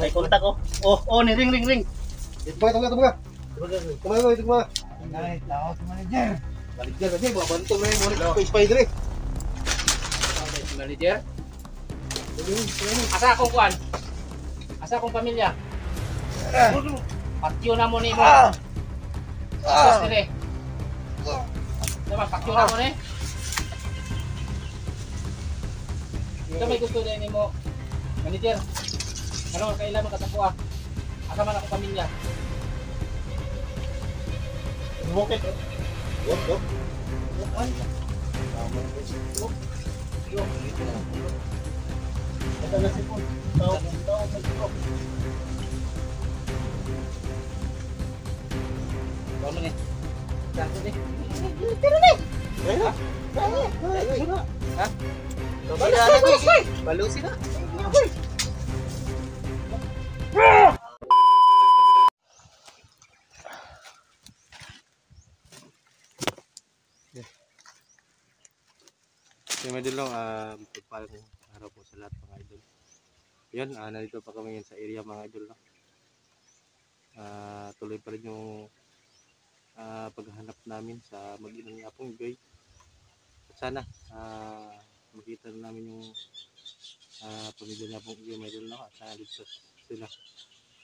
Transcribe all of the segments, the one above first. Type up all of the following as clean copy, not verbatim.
May kontak ko. Oh, ni ring. Tumaga. Ay, tao si manager. Manager, mga bantong na yung spider eh. Manager? Asa akong kuan? Asa akong pamilya? Pakyo na mo ni mo. Asa dire? Diba, pakyo na mo ni? Ito may gusto din ni mo. Manager, ano kailan mo katapuan? Asa man akong pamilya? Bukit. Wop. Ito na sipon. Tao sa sipon. Ano ni? Saan ni? Ha? Balusin na. So mga idol, pagpalang araw po sa lahat mga idol. Yan, nandito pa kami ngayon sa area mga idol. Tuloy pa rin yung paghahanap namin sa mag-inang Apong Igoy. At sana makita na namin yung pamilya niya Apong Igoy mga idol. At sana dito sila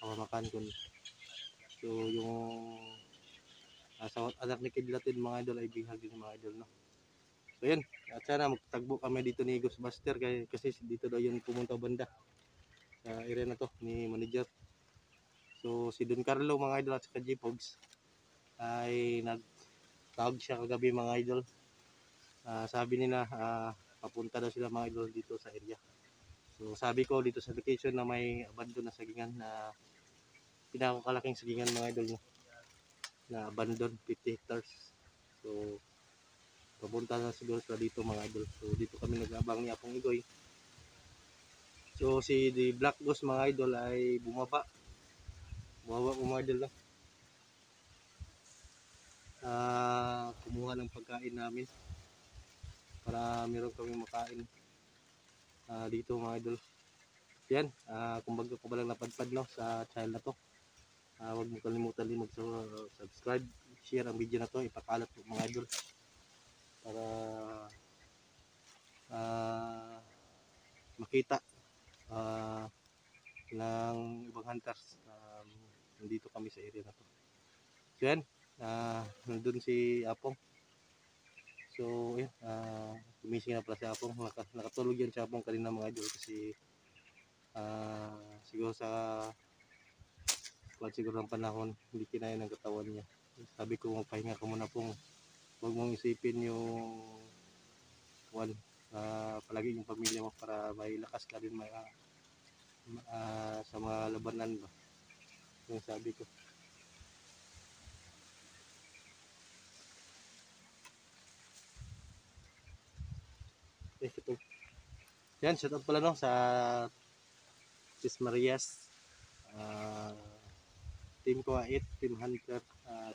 kapamakan kun. So yung sa anak ni Kidlatin mga idol ay bihag din mga idol. So yan, at sana magtagbo kami dito ni Ghostbuster kasi dito daw yun pumunta banda sa area na to ni manager. So si Don Carlo mga idol at saka J-Pogs ay nagtawag siya kagabi mga idol. Sabi nila papunta daw sila mga idol dito sa area. So sabi ko dito sa location na may abandon na sagingan na pinakakalaking sagingan mga idol na abandon 50 hectares. So papunta na siguro sila dito mga idol. So dito kami nag-abang ni Apong Igoy. So si The Black Ghost mga idol ay bumaba po mga idol. Kumuha ng pagkain namin para meron kami makain dito mga idol. Yan, kumbaga ko ba lang napadpad sa channel na to. Huwag mo kalimutan din mag-subscribe, share ang video na to, ipakalat po mga idol para makita ng ibang hunters nandito kami sa area na to. So yan, nandun si Apong. So yan, gumising na pala si Apong. Nakatulog yan si Apong kanina mga idol kasi siguro siguro ng panahon hindi kinaya ng katawan niya. Sabi ko magpahinga ka muna Pong, huwag mong isipin yung palagi yung pamilya mo para may lakas ka rin sa mga labanan ba, yung sabi ko. Ito. Yan, shout out pala sa Sis Marias, Team Kuwait, Team Hunter at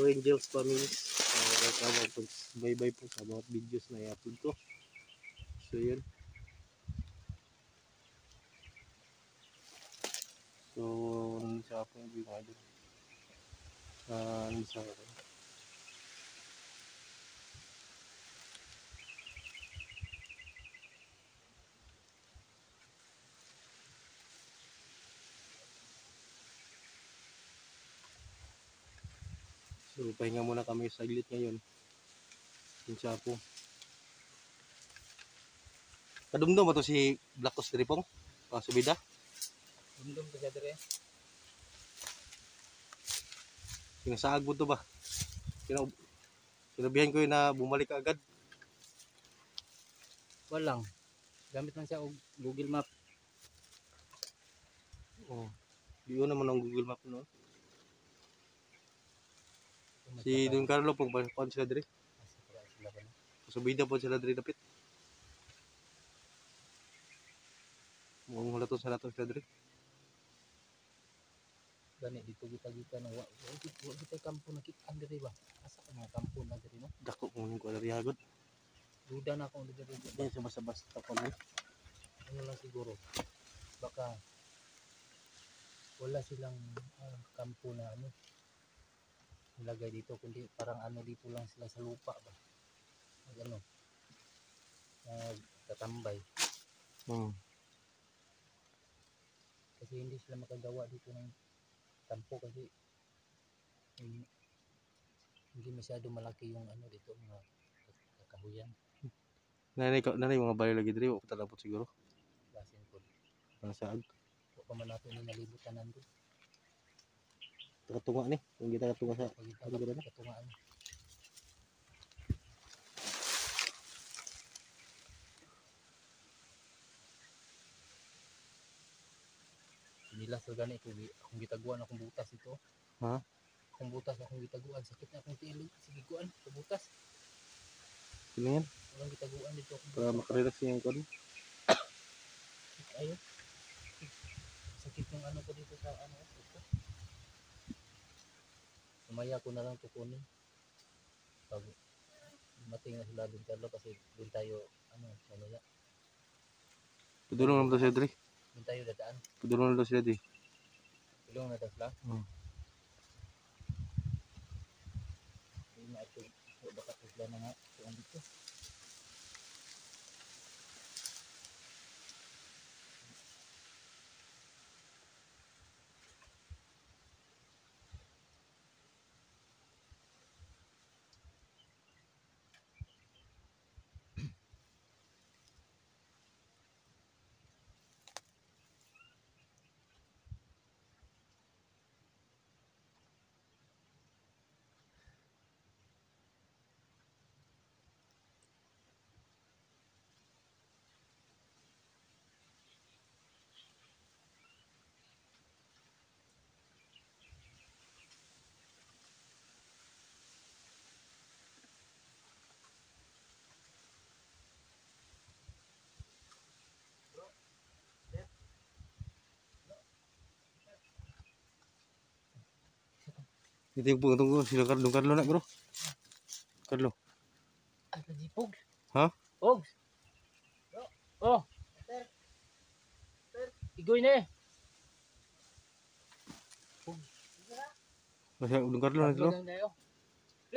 Angels Families. Bye-bye po sa mga videos na i-upload ko. So yun. So nandun sa Apong Igoy mga idol. Nandun sa So pahinga muna kami saglit ngayon. Yung sa Apong. Kadumdum ba to si Black Ghost Tripong? Subida? Dum ka dire. Sinasaag mo to ba? Sinabihan ko yun na bumalik agad. Walang. Gamit lang siya og Google Map. Oh. Di ko naman ang Google Map no. Si Don Carlo pong pagpapon sila dire. Subida po sila dire dapit. Mukhang wala to sa lato sila dire. Gani dito kita na wa kita kampo nakita diri ba? Asa ka mga kampo na diri no? Dako kung ko dari agad. Duda na ako diri. Yan sa basta-basta pa man. Ano lang siguro. baka wala silang kampo na ano nilagay dito, kundi parang ano dito lang sila sa lupa ba, ano, tatambay. Kasi hindi sila makagawa dito ng kampo kasi hindi masyado malaki yung ano dito, mga kakahuyan. Nanay mga bali lagi diri, o talapot siguro. Basin po. Ang saag. O pa man nato ni nalibutan nandun. Katunga ni, kung kita katunga sa Katungaan. Inilas sa gani akong gitaguan akong butas ito. Ha? Akong butas akong gitaguan, sakit na akong tilo, sige guan sa butas. Kailangan Walang gitaguan dito akong para butas. makarelax yung kon. Ayun. Sakit yung ano ko dito sa ano ito. Sumaya ko na lang tukunin. Pag mating na sila doon Carlo kasi doon tayo ano mamaya. Padulong naman to siya diri. Doon tayo dadaan. Padulong naman to siya di. Tulong na daw sila. Hindi na ito. Baka sila na nga. Tuan dito. Ito yung tunggu sila Carlo na bro. Carlo. Ay, nagipog. Ha? Pogs. Oh. Igoy na eh. Masya Dong Carlo na ito.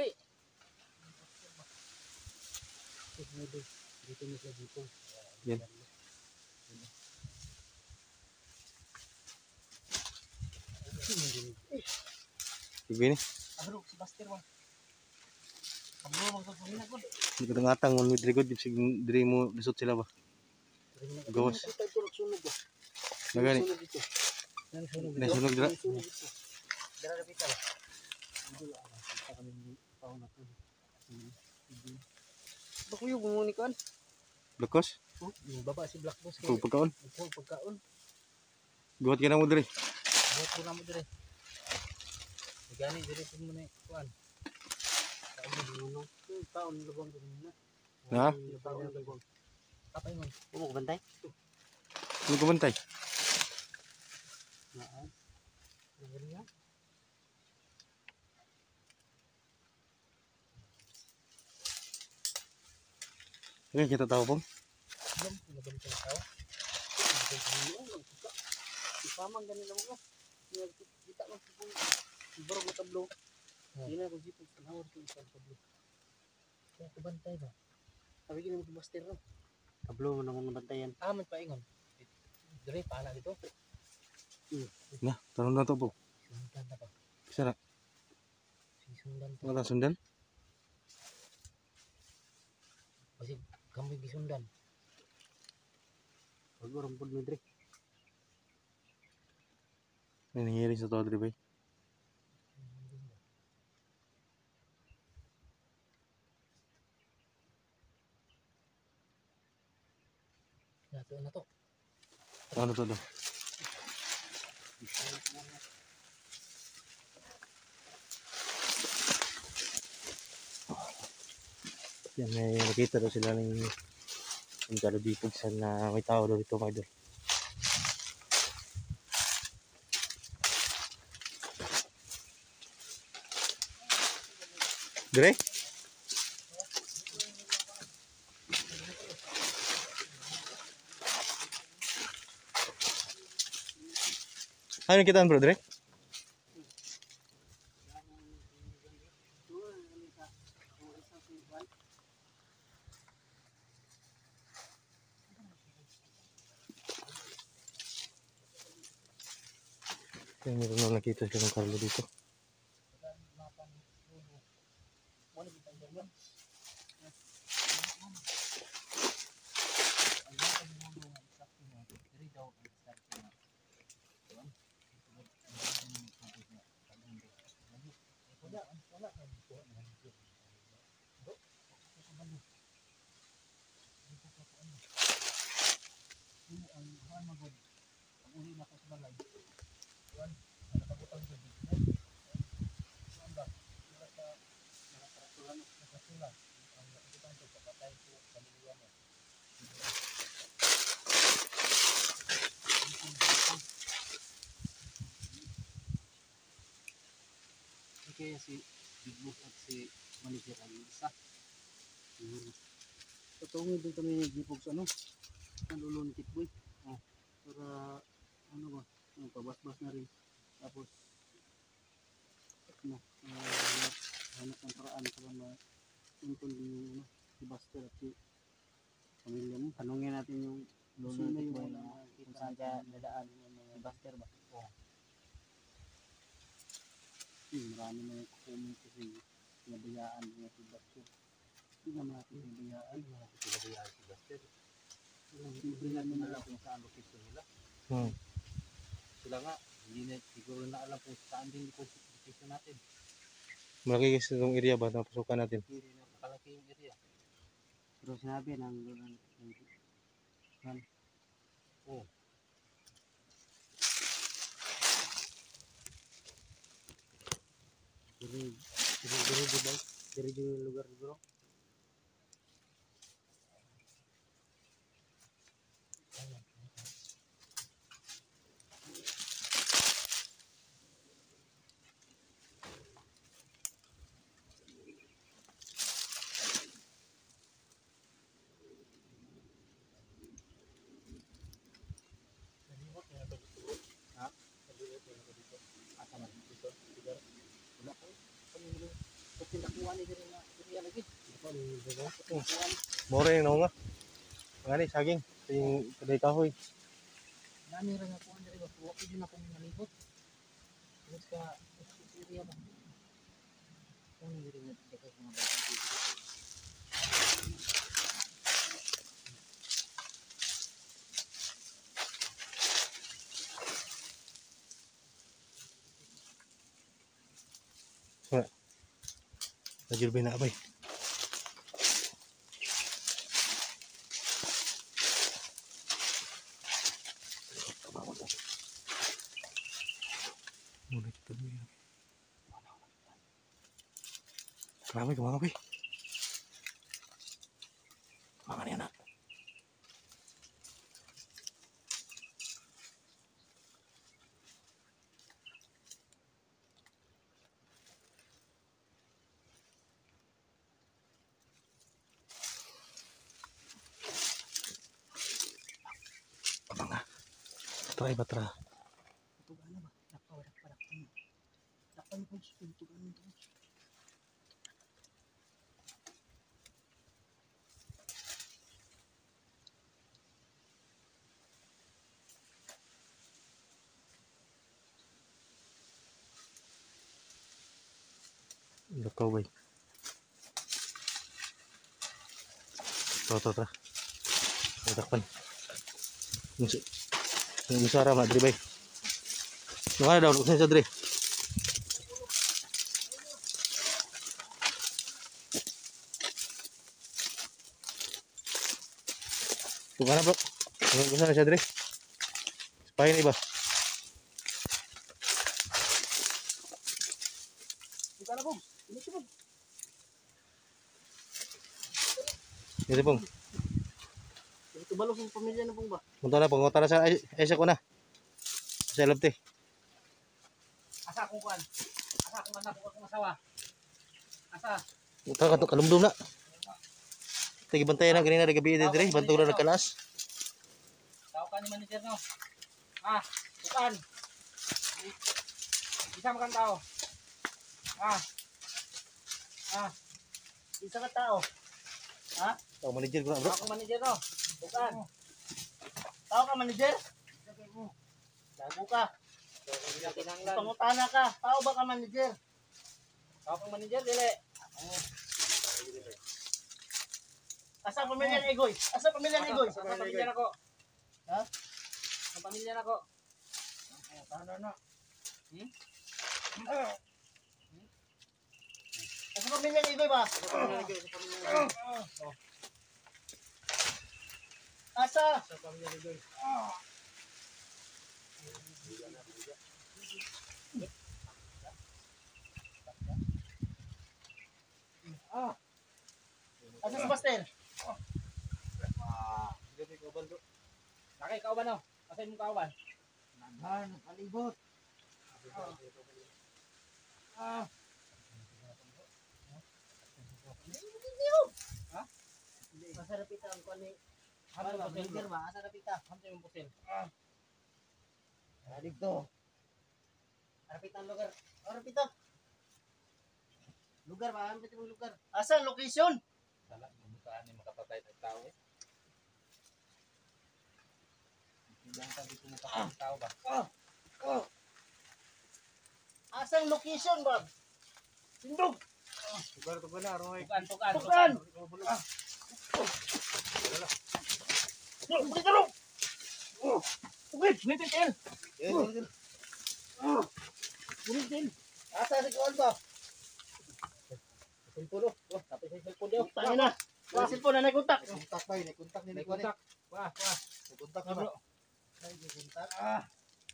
Li. Dito na sila dito. Yan. Sige ni. Agro, si Buster mo. Agro, magpapahina ko. Hindi ko nangatang mo with record. Diri mo lisot sila ba? Gawas. Nagani. Nasunog dira. Dara repita ba? Bakuyo gumuni kan? Lakos. Yung baba si Black Boss Kung pagkaon. pagkaon. Guhat ka na mo diri. Buhat ko na mo dire. Gani dire pun mo na kuan. Taon lubong din na. Ha? Taon lubong. Apa ingon? Mo bantay? Ano ko bantay? Naa. Ngeriya. Okay, kita tahu pong. Belum nabantay tao. Isamang ganila mo ko. Kita lang sa pun. Barog na tablo. Hindi na ako dito sa nawar ko isang tablo. Kaya kubantay ba? Sabi ko naman si Buster no. Tablo mo naman nabantayan. Man pa ingon. Dire pa na dito. Nah, tanong na to po. Sundan na ba? Bisa na. Sundan to. Wala sundan. Kasi kami gisundan. Pag orang pun midre. May nangyari sa to, Dre, bay. Na to. Ano to daw? Yan, may nakita daw sila ng Kalabipog sa na may tao daw dito, mga idol. Dire? Ano kita bro, Dre? Kaya meron na nakita siya ng Carlo dito. Kaya si Big Boss at si Manager ay isa. Tutungin din kami ni Big Boss ang ulo ni Kitboy. Para ano ba, pabas-bas na rin. Tapos hanap ng paraan para ma-tuntun yung si Buster at si pamilya mo. Tanungin natin yung lolo ni Kitboy na kung saan siya dadaan si Buster ba? Oo. Marami na yung comment kasi pinabayaan niya si Buster. Hindi naman natin pinabayaan. Hindi naman natin pinabayaan si Buster. Ibringan mo na lang kung saan location nila. Sila nga, hindi na siguro na alam kung saan din yung location natin. Malaki kasi itong area ba na pasukan natin? Hindi na nakalaki yung area. Pero sinabi ng oh. Dari yung lugar bro. Mura yung naunga. Nga saging. Yung kaday kahoy. Nami rin ako ang dito. Huwag ko din akong nalibot. Terus ka, area ba? Ano yung rin natin sa mga batang dito? Najulbay na abay. Muna kita dulu ya. Kenapa kemana bay? Makan ya nak. Abang ah. Try batra. Tugan na ba? Dakpa. Dakpa mo kung tugan mo ito. Lakaw bay. Tra. Takpan. Yung usara ma diri bay. Nung daw usin sa diri. Tungana bro. Nung usin sa diri. Spahin iba. Tugana po. Ini po. Ito pong. Ito balok yung pamilya na pong ba? Punta na sa Aisa ko na. Sa labte. Asa akong kuan? Asa akong anak ko akong asawa? Asa? Punta ka kalumdum na. Tagi bantayan na ganina gabi dire, bantog na nagkanas. Tao ka ni manager no. Tukan. Isa makan tao. Isa ka tao. Tao manager ko na bro. Ako manager no. Bukan. Tao ka, manager? Lago ka. Kinanglan. Pangutana ka. Tao ba ka, manager? Ako pang manager dili. Asa pamilya ni Igoy? Asa pamilya ni Igoy? Sa pamilya nako. Ha? Sa pamilya nako. Ano? Asa pamilya ni Igoy ba? Sa pamilya nako. Asa? Sa pamilya nako. Asa si Pastel? Nakay kauban no. Asa imong kauban? Naghan, palibot. Asa rapita ang kuani? Ano ba Manager ba? Asa rapita? Ano imong pusil? Dito. Rapita ang lugar. Rapita. Lugar ba? Ano yung lugar? Asa ang location? Sala, saan ni makapatay ng tao eh? Hindi ka dito makapatay ng tao ba? Asa ang location ba? Sindog. Tugan na, Roy. Tukan. Tugan! Bukit ka rin. Bukit. Bukit. Bukit. Asa si Kuan ba? Cellphone oh. Oh, tapos yung cellphone daw. Tangin na. Wala cellphone na nagkontak. Kontak ba yun? Kontak ni May Kuan. kontak. Wah. Kontak Ah, na bro. ba? Kontak.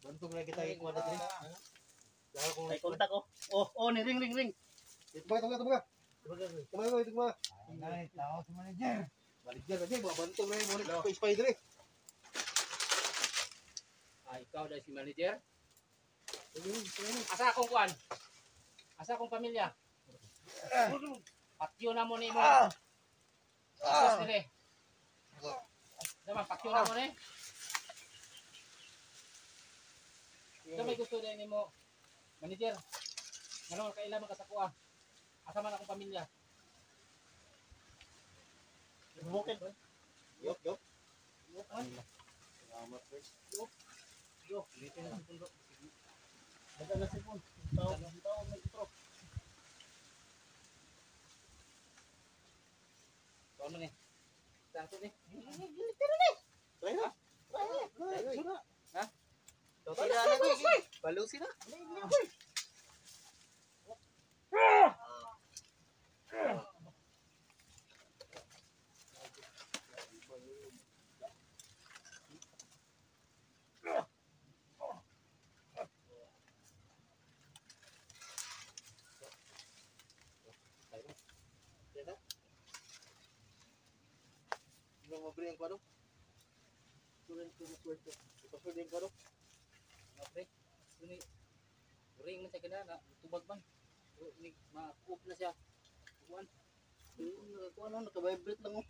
Bantog na kita ikuan na diri. Dahil kung May kontak oh. Oh, ni ring. Tumaga. Tumaga ko, tumaga. Ay, tao si manager. Manager lagi, bantog na yung mo spy diri. Ikaw dahil si manager. Asa akong kuan? Asa akong pamilya? Patyo na mo ni mo. Asa dire? Naman, patyo na mo ni. Ito may gusto din ni mo. Manager, ano kailangan ka sa kuha? Asa man akong pamilya? Bukit. Yok. Salamat, bro. Yo, dito na sa pundo. Daga na cellphone. Tao may intro. Kuha mo ni. Saan ko ni? Try na. Ha? Tira na ko. Balusin na. Ano mo bring ko do? Tuloy ko na puerto. Ipasol din ko do. Pre, ini ring man sa kana na tubag man. Ni ma-off na siya. Kuan. Naka-vibrate lang oh.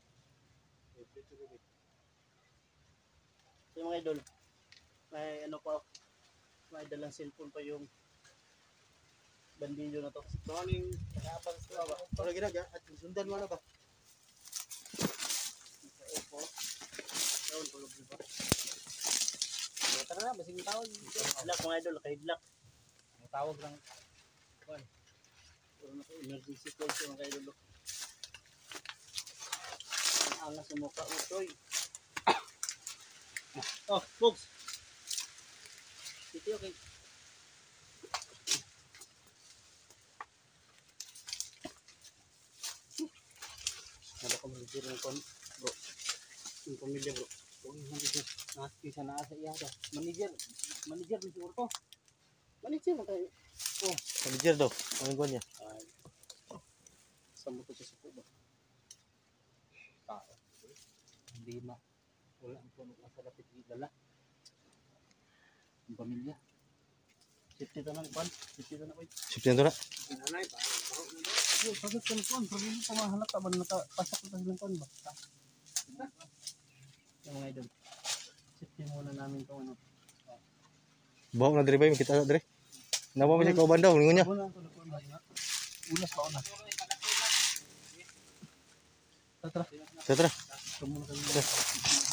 So mga idol, may ano pa, may dalang cellphone pa yung bandilyo na to. Morning. Nakabang sa ba? Para ginaga at sundan mo na ba? Opo. Yun, tulog di ba? Tara na, basing tawag. Hidlak mga idol, kahidlak. Ang tawag lang. Puro na ko, emergency call siya mga idol. Ang angas sa mukha, utoy. Oh, folks. Dito okay. Nada ko manager ng kon, bro. Yung pamilya, bro. Huwag yung manager. Nakakisa na asa iya ka. Manager ni siguro to. Manager mo tayo. Manager daw. Ang kuan niya. Ay. Saan mo to sa suko ba? Hindi ma. Wala ang puno ka sa lapit ni dala. Ang pamilya. Safety to ng kwan. Safety to na ko. September na. Nanay, yung pagkat ka ng kwan. Sabi mo pamahalak ka ba nakapasok ka ng kwan ba? Yung mga idol. Safety muna namin itong ano. Bawa na dire bay makita dire. Nawa man siya kauban daw lingon niya. Una ko na kuan ba nga. Unas pa una. Tara. Tara. Kamu na kayo.